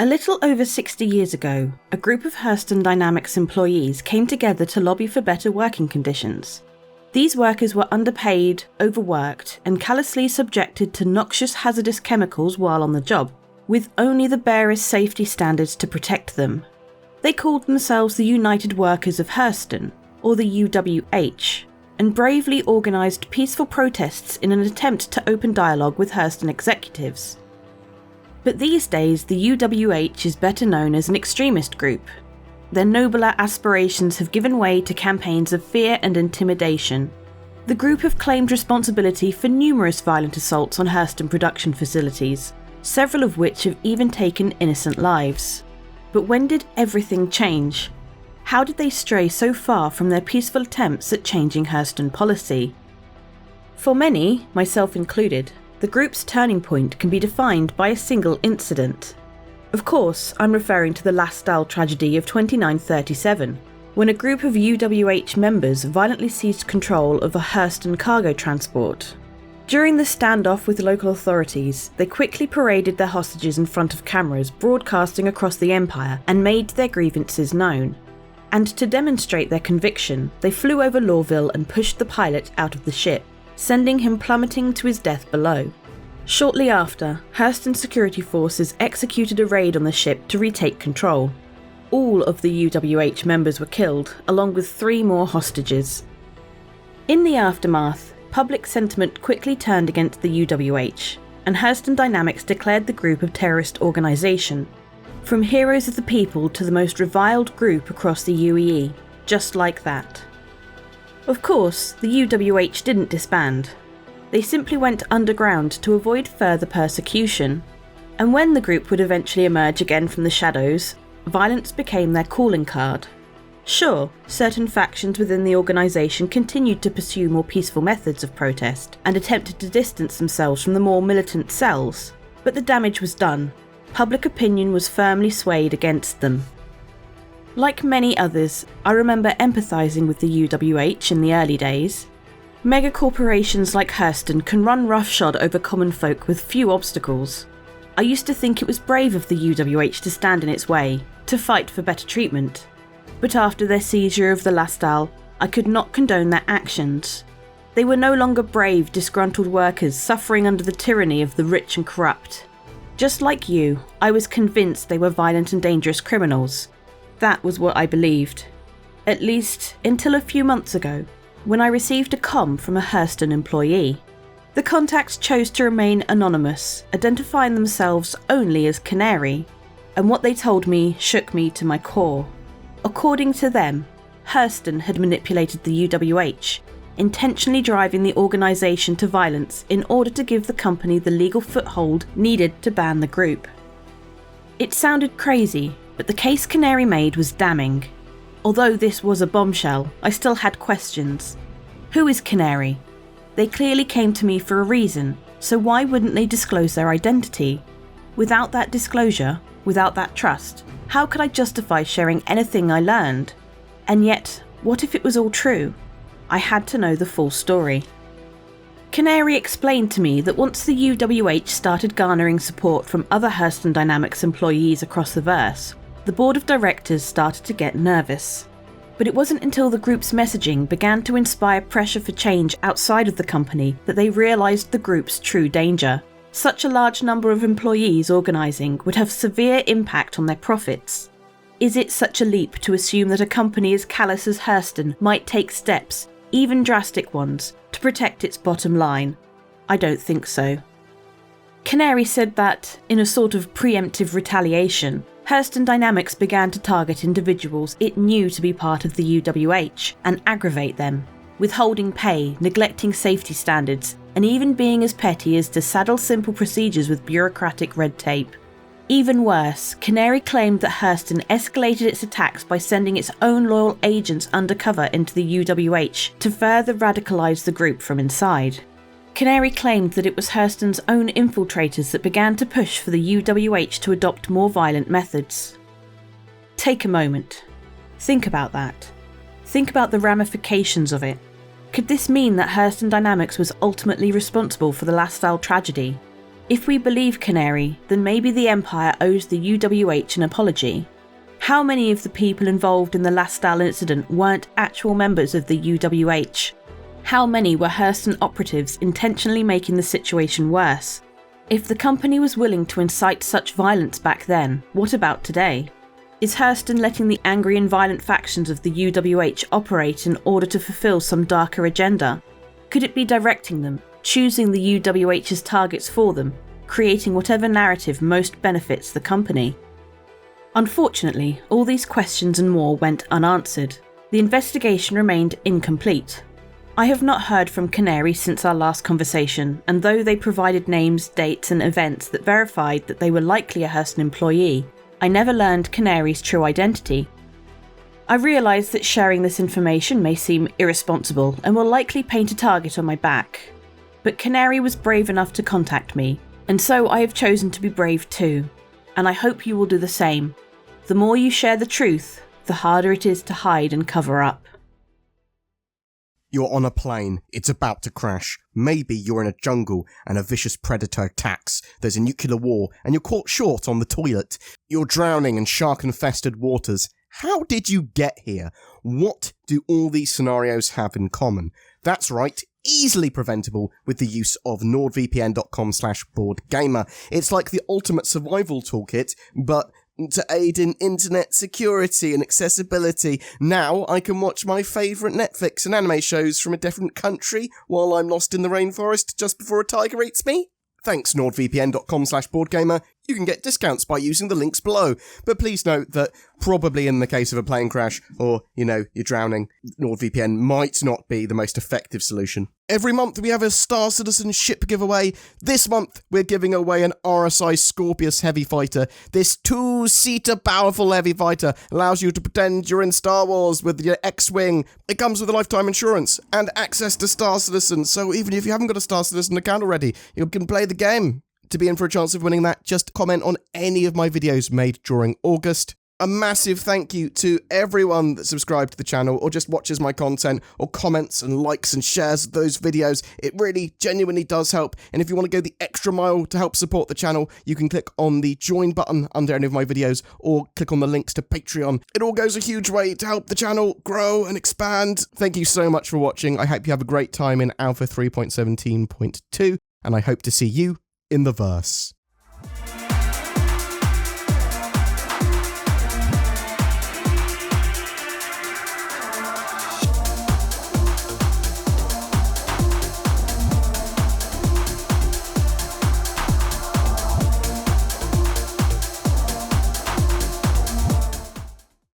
A little over 60 years ago, a group of Hurston Dynamics employees came together to lobby for better working conditions. These workers were underpaid, overworked, and callously subjected to noxious hazardous chemicals while on the job, with only the barest safety standards to protect them. They called themselves the United Workers of Hurston, or the UWH, and bravely organised peaceful protests in an attempt to open dialogue with Hurston executives. But these days, the UWH is better known as an extremist group. Their nobler aspirations have given way to campaigns of fear and intimidation. The group have claimed responsibility for numerous violent assaults on Hurston production facilities, several of which have even taken innocent lives. But when did everything change? How did they stray so far from their peaceful attempts at changing Hurston policy? For many, myself included, the group's turning point can be defined by a single incident. Of course, I'm referring to the Lastal tragedy of 2937, when a group of UWH members violently seized control of a Hurston cargo transport. During the standoff with local authorities, they quickly paraded their hostages in front of cameras broadcasting across the Empire and made their grievances known. And to demonstrate their conviction, they flew over Lorville and pushed the pilot out of the ship, sending him plummeting to his death below. Shortly after, Hurston security forces executed a raid on the ship to retake control. All of the UWH members were killed, along with 3 more hostages. In the aftermath, public sentiment quickly turned against the UWH, and Hurston Dynamics declared the group a terrorist organisation. From heroes of the people to the most reviled group across the UEE, just like that. Of course, the UWH didn't disband. They simply went underground to avoid further persecution. And when the group would eventually emerge again from the shadows, violence became their calling card. Sure, certain factions within the organisation continued to pursue more peaceful methods of protest and attempted to distance themselves from the more militant cells, but the damage was done. Public opinion was firmly swayed against them. Like many others, I remember empathising with the UWH in the early days. Mega corporations like Hurston can run roughshod over common folk with few obstacles. I used to think it was brave of the UWH to stand in its way, to fight for better treatment. But after their seizure of the Lastal, I could not condone their actions. They were no longer brave, disgruntled workers suffering under the tyranny of the rich and corrupt. Just like you, I was convinced they were violent and dangerous criminals. That was what I believed. At least, until a few months ago, when I received a comm from a Hurston employee. The contacts chose to remain anonymous, identifying themselves only as Canary, and what they told me shook me to my core. According to them, Hurston had manipulated the UWH, intentionally driving the organisation to violence in order to give the company the legal foothold needed to ban the group. It sounded crazy, but the case Canary made was damning. Although this was a bombshell, I still had questions. Who is Canary? They clearly came to me for a reason, so why wouldn't they disclose their identity? Without that disclosure, without that trust, how could I justify sharing anything I learned? And yet, what if it was all true? I had to know the full story. Canary explained to me that once the UWH started garnering support from other Hurston Dynamics employees across the verse, the board of directors started to get nervous. But it wasn't until the group's messaging began to inspire pressure for change outside of the company that they realised the group's true danger. Such a large number of employees organising would have severe impact on their profits. Is it such a leap to assume that a company as callous as Hurston might take steps, even drastic ones, to protect its bottom line? I don't think so. Canary said that, in a sort of preemptive retaliation, Hurston Dynamics began to target individuals it knew to be part of the UWH and aggravate them, withholding pay, neglecting safety standards, and even being as petty as to saddle simple procedures with bureaucratic red tape. Even worse, Canary claimed that Hurston escalated its attacks by sending its own loyal agents undercover into the UWH to further radicalise the group from inside. Canary claimed that it was Hurston's own infiltrators that began to push for the UWH to adopt more violent methods. Take a moment. Think about that. Think about the ramifications of it. Could this mean that Hurston Dynamics was ultimately responsible for the Lastal tragedy? If we believe Canary, then maybe the Empire owes the UWH an apology. How many of the people involved in the Lastal incident weren't actual members of the UWH? How many were Hurston operatives intentionally making the situation worse? If the company was willing to incite such violence back then, what about today? Is Hurston letting the angry and violent factions of the UWH operate in order to fulfill some darker agenda? Could it be directing them, choosing the UWH's targets for them, creating whatever narrative most benefits the company? Unfortunately, all these questions and more went unanswered. The investigation remained incomplete. I have not heard from Canary since our last conversation, and though they provided names, dates and events that verified that they were likely a Hurston employee, I never learned Canary's true identity. I realise that sharing this information may seem irresponsible and will likely paint a target on my back. But Canary was brave enough to contact me, and so I have chosen to be brave too. And I hope you will do the same. The more you share the truth, the harder it is to hide and cover up. You're on a plane, it's about to crash. Maybe you're in a jungle and a vicious predator attacks. There's a nuclear war and you're caught short on the toilet. You're drowning in shark-infested waters. How did you get here? What do all these scenarios have in common? That's right, easily preventable with the use of nordvpn.com/BoredGamer. It's like the ultimate survival toolkit, but to aid in internet security and accessibility. Now I can watch my favourite Netflix and anime shows from a different country while I'm lost in the rainforest just before a tiger eats me. Thanks nordvpn.com/BoredGamer. You can get discounts by using the links below. But please note that probably in the case of a plane crash or, you're drowning, NordVPN might not be the most effective solution. Every month we have a Star Citizen ship giveaway. This month we're giving away an RSI Scorpius heavy fighter. This 2-seater powerful heavy fighter allows you to pretend you're in Star Wars with your X-Wing. It comes with a lifetime insurance and access to Star Citizen, so even if you haven't got a Star Citizen account already, you can play the game. To be in for a chance of winning that, just comment on any of my videos made during August. A massive thank you to everyone that subscribed to the channel or just watches my content or comments and likes and shares those videos. It really genuinely does help. And if you want to go the extra mile to help support the channel, you can click on the join button under any of my videos or click on the links to Patreon. It all goes a huge way to help the channel grow and expand. Thank you so much for watching. I hope you have a great time in Alpha 3.17.2 and I hope to see you in the verse.